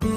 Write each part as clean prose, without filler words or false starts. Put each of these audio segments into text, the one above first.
Oh,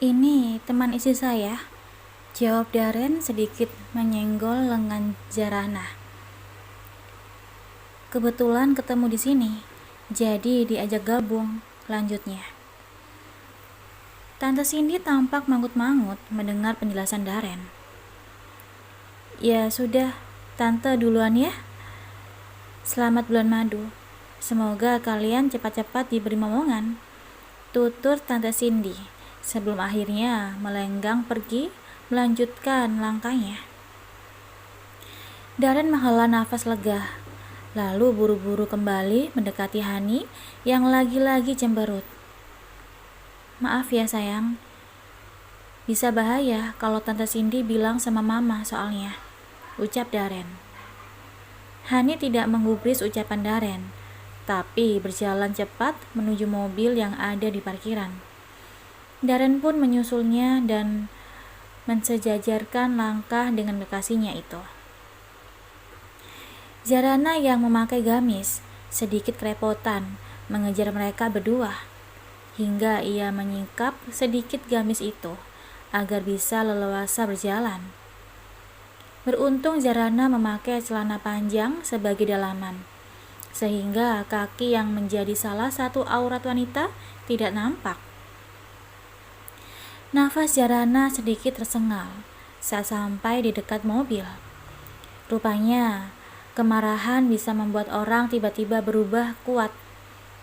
ini teman istri saya, jawab Darren sedikit menyenggol lengan Zarana. Kebetulan ketemu di sini, jadi diajak gabung, lanjutnya. Tante Cindy tampak manggut-mangut mendengar penjelasan Darren. Ya sudah, Tante duluan ya. Selamat bulan madu. Semoga kalian cepat-cepat diberi momongan, tutur Tante Cindy sebelum akhirnya melenggang pergi melanjutkan langkahnya. Darren menghela nafas lega, lalu buru-buru kembali mendekati Hani yang lagi-lagi cemberut. Maaf ya sayang, bisa bahaya kalau Tante Cindy bilang sama Mama soalnya, ucap Darren. Hani tidak menggubris ucapan Darren, tapi berjalan cepat menuju mobil yang ada di parkiran. Darren pun menyusulnya dan mensejajarkan langkah dengan kekasihnya itu. Zarana yang memakai gamis sedikit kerepotan mengejar mereka berdua, hingga ia menyingkap sedikit gamis itu agar bisa leluasa berjalan. Beruntung Zarana memakai celana panjang sebagai dalaman, sehingga kaki yang menjadi salah satu aurat wanita tidak nampak. Nafas Zarana sedikit tersengal saat sampai di dekat mobil. Rupanya, kemarahan bisa membuat orang tiba-tiba berubah kuat,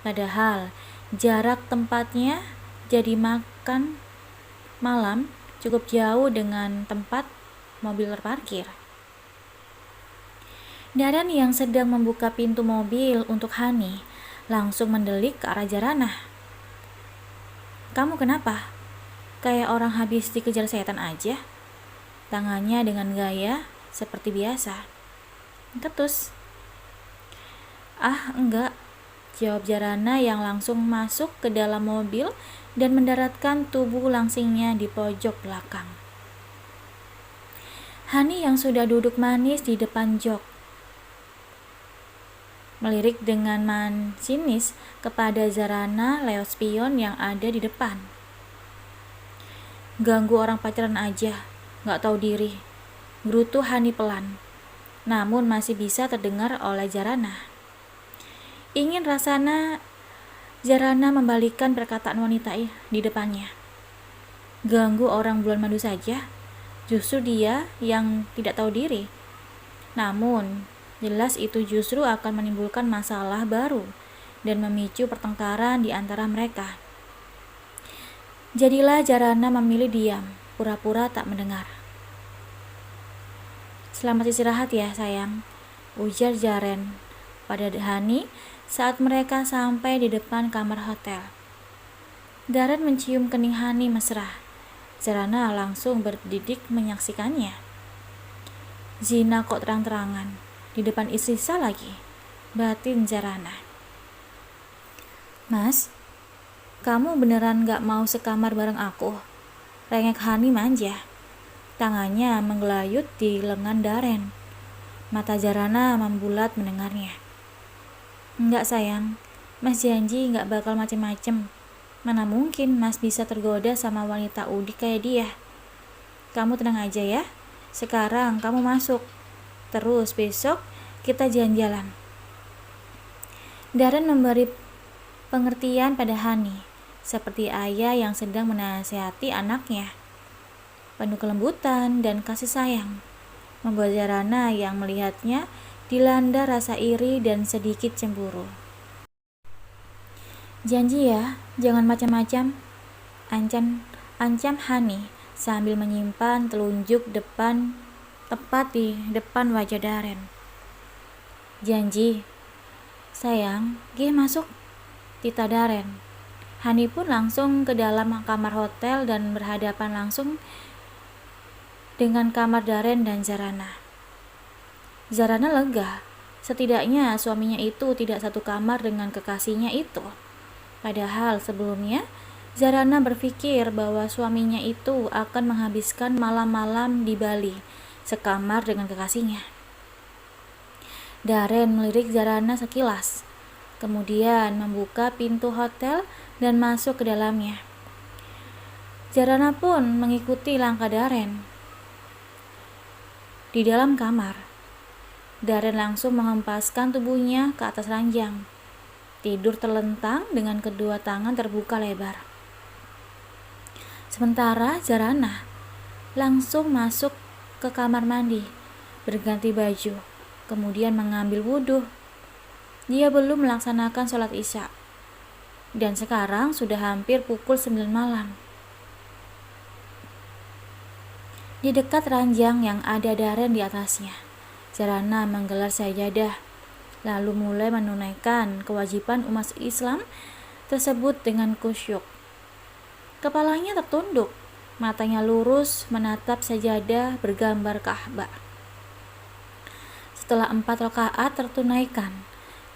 padahal jarak tempatnya jadi makan malam cukup jauh dengan tempat mobil terparkir. Darren yang sedang membuka pintu mobil untuk Hani langsung mendelik ke arah Zarana. Kamu kenapa? Kayak orang habis dikejar setan aja. Tangannya dengan gaya seperti biasa. Ketus. Ah, enggak, jawab Zarana yang langsung masuk ke dalam mobil dan mendaratkan tubuh langsingnya di pojok belakang. Hani yang sudah duduk manis di depan jok melirik dengan sinis kepada Zarana lewat spion yang ada di depan. Ganggu orang pacaran aja, gak tahu diri, gerutu Hani pelan, namun masih bisa terdengar oleh Zarana. Ingin rasanya Zarana membalikkan perkataan wanita di depannya. Ganggu orang bulan madu saja, justru dia yang tidak tahu diri. Namun, jelas itu justru akan menimbulkan masalah baru dan memicu pertengkaran di antara mereka. Jadilah Zarana memilih diam, pura-pura tak mendengar. Selamat istirahat ya sayang, ujar Darren pada Hani saat mereka sampai di depan kamar hotel. Darren mencium kening Hani mesra. Zarana langsung berdidik menyaksikannya. Zina kok terang-terangan di depan istri sah lagi, batin Zarana. Mas, kamu beneran gak mau sekamar bareng aku? Rengek Hani manja. Tangannya menggelayut di lengan Darren. Mata Zarana membulat mendengarnya. Enggak sayang, Mas janji gak bakal macem-macem. Mana mungkin Mas bisa tergoda sama wanita udik kayak dia. Kamu tenang aja ya. Sekarang kamu masuk. Terus besok kita jalan-jalan. Darren memberi pengertian pada Hani, seperti ayah yang sedang menasihati anaknya. Penuh kelembutan dan kasih sayang, membuat Zarana yang melihatnya dilanda rasa iri dan sedikit cemburu. Janji ya, jangan macam-macam, ancam Hani sambil menyimpan telunjuk tepat di depan wajah Darren. Janji, sayang, gih masuk, tita Darren. Hani pun langsung ke dalam kamar hotel dan berhadapan langsung dengan kamar Daren dan Zarana. Zarana lega, setidaknya suaminya itu tidak satu kamar dengan kekasihnya itu. Padahal sebelumnya, Zarana berpikir bahwa suaminya itu akan menghabiskan malam-malam di Bali, sekamar dengan kekasihnya. Daren melirik Zarana sekilas, kemudian membuka pintu hotel dan masuk ke dalamnya. Zarana pun mengikuti langkah Daren. Di dalam kamar, Daren langsung menghempaskan tubuhnya ke atas ranjang, tidur terlentang dengan kedua tangan terbuka lebar. Sementara Zarana langsung masuk ke kamar mandi, berganti baju, kemudian mengambil wudhu. Dia belum melaksanakan sholat isya, dan sekarang sudah hampir pukul 9 malam. Di dekat ranjang yang ada Daren di atasnya, Zarana menggelar sajadah, lalu mulai menunaikan kewajiban umat Islam tersebut dengan khusyuk. Kepalanya tertunduk, matanya lurus menatap sajadah bergambar Ka'bah. Setelah 4 rakaat tertunaikan,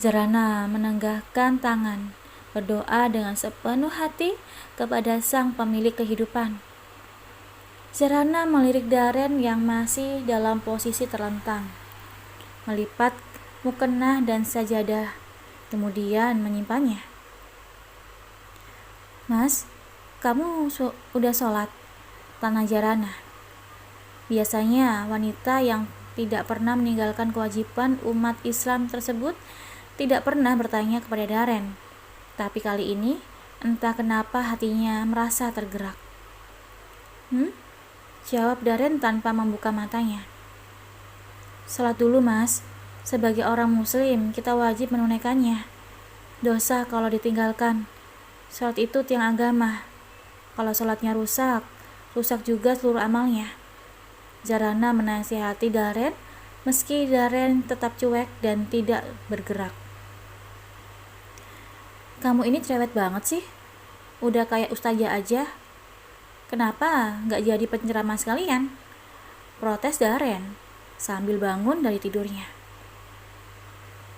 Zarana menenggakkan tangan, berdoa dengan sepenuh hati kepada sang pemilik kehidupan. Zarana melirik Daren yang masih dalam posisi terlentang, melipat mukena dan sajadah, kemudian menyimpannya. "Mas, kamu udah sholat?" tanya Zarana. Biasanya wanita yang tidak pernah meninggalkan kewajiban umat Islam tersebut tidak pernah bertanya kepada Daren. Tapi kali ini, entah kenapa hatinya merasa tergerak. Jawab Daren tanpa membuka matanya. "Sholat dulu, Mas. Sebagai orang muslim, kita wajib menunaikannya. Dosa kalau ditinggalkan. Sholat itu tiang agama. Kalau sholatnya rusak juga seluruh amalnya." Zarana menasihati Daren, meski Daren tetap cuek dan tidak bergerak. "Kamu ini cerewet banget sih. Udah kayak ustazah aja. Kenapa nggak jadi penceramah sekalian?" protes Daren sambil bangun dari tidurnya.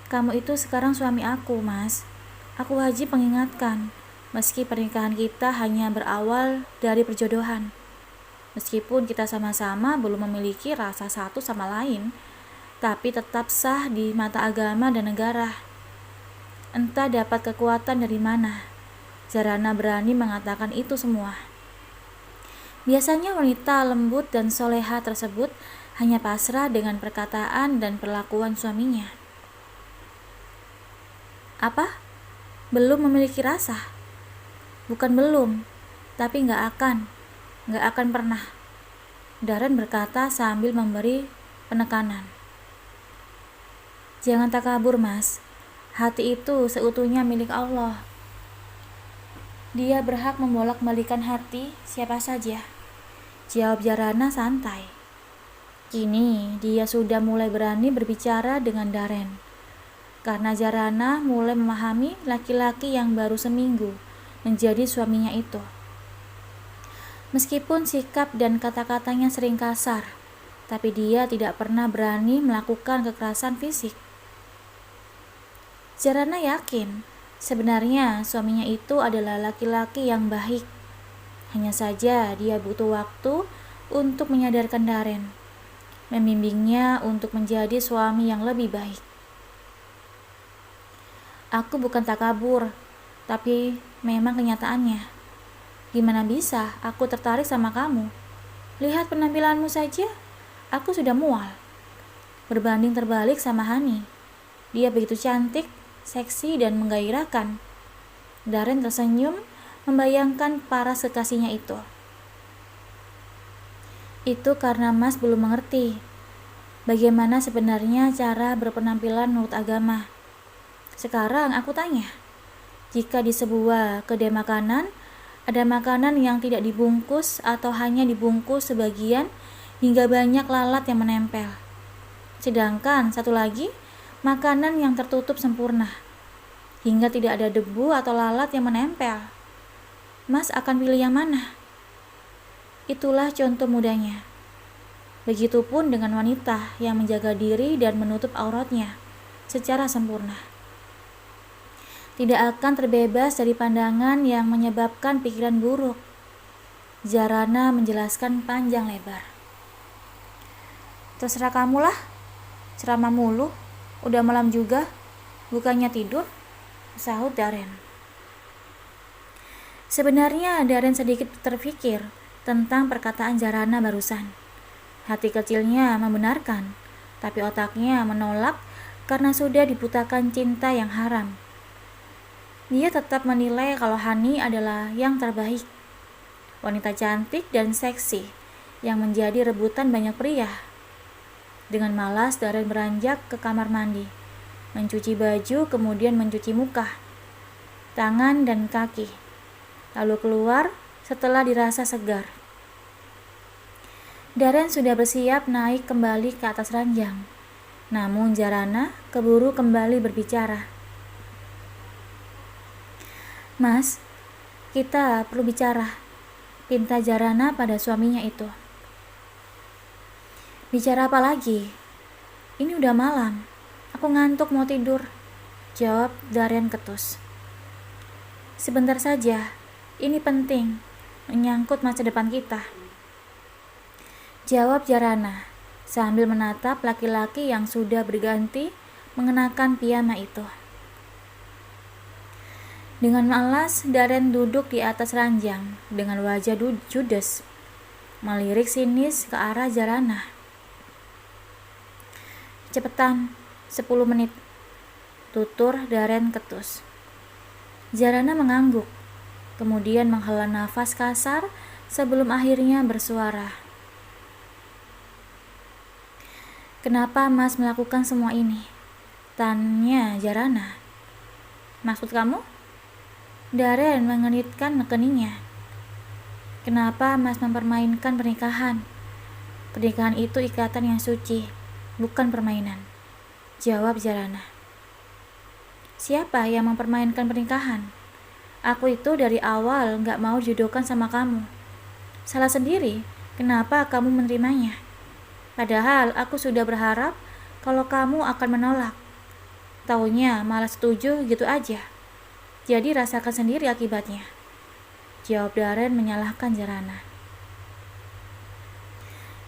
"Kamu itu sekarang suami aku, Mas. Aku wajib mengingatkan, meski pernikahan kita hanya berawal dari perjodohan. Meskipun kita sama-sama belum memiliki rasa satu sama lain, tapi tetap sah di mata agama dan negara. Entah dapat kekuatan dari mana, Zarana berani mengatakan itu semua. Biasanya wanita lembut dan soleha tersebut hanya pasrah dengan perkataan dan perlakuan suaminya. Apa? Belum memiliki rasa? Bukan belum, tapi nggak akan pernah, Daren berkata sambil memberi penekanan. "Jangan takabur, Mas. Hati itu seutuhnya milik Allah. Dia berhak membolak-balikan hati siapa saja," jawab Zarana santai. Kini dia sudah mulai berani berbicara dengan Daren, karena Zarana mulai memahami laki-laki yang baru seminggu menjadi suaminya itu. Meskipun sikap dan kata-katanya sering kasar, tapi dia tidak pernah berani melakukan kekerasan fisik. Zarana yakin sebenarnya suaminya itu adalah laki-laki yang baik. Hanya saja dia butuh waktu untuk menyadarkan Daren, membimbingnya untuk menjadi suami yang lebih baik. "Aku bukan takabur, tapi memang kenyataannya. Gimana bisa aku tertarik sama kamu? Lihat penampilanmu saja, aku sudah mual. Berbanding terbalik sama Hani. Dia begitu cantik, seksi, dan menggairahkan." Daren tersenyum membayangkan paras kekasihnya itu. "Itu karena Mas belum mengerti bagaimana sebenarnya cara berpenampilan menurut agama. Sekarang aku tanya, jika di sebuah kedai makanan ada makanan yang tidak dibungkus atau hanya dibungkus sebagian hingga banyak lalat yang menempel, sedangkan satu lagi makanan yang tertutup sempurna hingga tidak ada debu atau lalat yang menempel, Mas akan pilih yang mana?" Itulah contoh mudanya. Begitupun dengan wanita yang menjaga diri dan menutup auratnya secara sempurna. Tidak akan terbebas dari pandangan yang menyebabkan pikiran buruk. Jarana menjelaskan panjang lebar. Terserah kamulah, ceramah mulu, udah malam juga, bukannya tidur, sahut Darren. Sebenarnya Darren sedikit terpikir tentang perkataan Jarana barusan. Hati kecilnya membenarkan, tapi otaknya menolak karena sudah dibutakan cinta yang haram. Dia tetap menilai kalau Hani adalah yang terbaik, wanita cantik dan seksi yang menjadi rebutan banyak pria. Dengan malas Darren beranjak ke kamar mandi, mencuci baju kemudian mencuci muka, tangan dan kaki, lalu keluar setelah dirasa segar. Darren sudah bersiap naik kembali ke atas ranjang. Namun Jarana keburu kembali berbicara. Mas, kita perlu bicara, pinta Jarana pada suaminya itu. Bicara apa lagi? Ini udah malam, aku ngantuk mau tidur, jawab Darren ketus. Sebentar saja, ini penting, menyangkut masa depan kita, jawab Jarana sambil menatap laki-laki yang sudah berganti mengenakan piyama itu. Dengan malas, Darren duduk di atas ranjang dengan wajah judes, melirik sinis ke arah Jarana. Cepetan, 10 menit, tutur Darren ketus. Jarana mengangguk, kemudian menghela nafas kasar sebelum akhirnya bersuara. Kenapa Mas melakukan semua ini? Tanya Jarana. Maksud kamu? Darren mengenitkan keningnya. Kenapa Mas mempermainkan pernikahan? Pernikahan itu ikatan yang suci, bukan permainan, jawab Jarana. Siapa yang mempermainkan pernikahan? Aku itu dari awal gak mau jodohkan sama kamu. Salah sendiri, kenapa kamu menerimanya? Padahal aku sudah berharap kalau kamu akan menolak. Taunya malah setuju gitu aja. Jadi rasakan sendiri akibatnya, jawab Darren menyalahkan Jarana.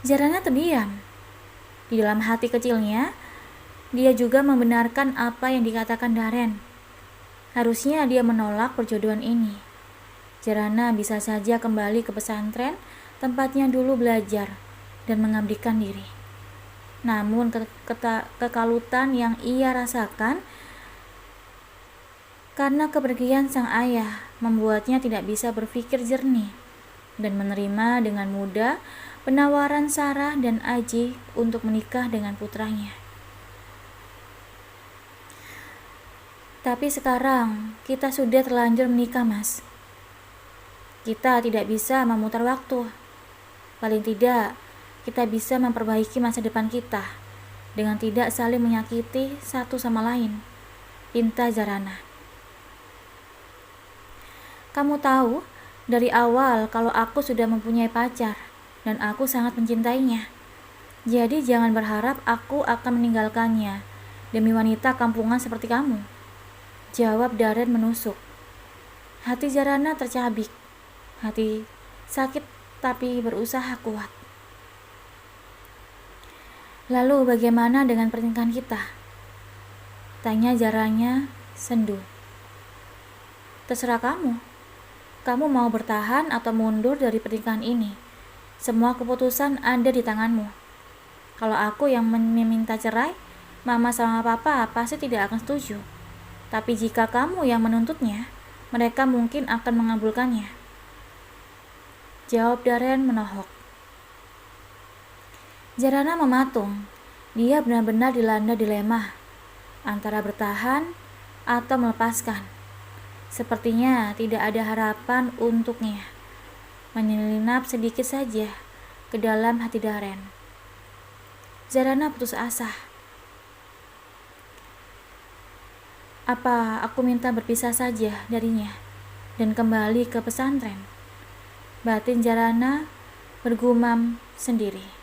Jarana terdiam. Di dalam hati kecilnya, dia juga membenarkan apa yang dikatakan Darren. Harusnya dia menolak perjodohan ini. Jarana bisa saja kembali ke pesantren tempatnya dulu belajar dan mengabdikan diri. Namun kekalutan yang ia rasakan karena kepergian sang ayah membuatnya tidak bisa berpikir jernih dan menerima dengan mudah penawaran Sarah dan Aji untuk menikah dengan putranya. Tapi sekarang kita sudah terlanjur menikah, Mas. Kita tidak bisa memutar waktu. Paling tidak, kita bisa memperbaiki masa depan kita dengan tidak saling menyakiti satu sama lain, pinta Jarana. Kamu tahu, dari awal kalau aku sudah mempunyai pacar dan aku sangat mencintainya. Jadi jangan berharap aku akan meninggalkannya demi wanita kampungan seperti kamu, jawab Darren menusuk. Hati Jarana tercabik. Hati sakit tapi berusaha kuat. Lalu bagaimana dengan pernikahan kita? Tanya Jaranya sendu. Terserah kamu. Kamu mau bertahan atau mundur dari pernikahan ini? Semua keputusan ada di tanganmu. Kalau aku yang meminta cerai, Mama sama Papa pasti tidak akan setuju. Tapi jika kamu yang menuntutnya, mereka mungkin akan mengabulkannya, jawab Darren menohok. Jarana mematung. Dia benar-benar dilanda dilema antara bertahan atau melepaskan. Sepertinya tidak ada harapan untuknya. Menyelinap sedikit saja ke dalam hati Darren. Jarana putus asa. Apa aku minta berpisah saja darinya dan kembali ke pesantren? Batin Jarana bergumam sendiri.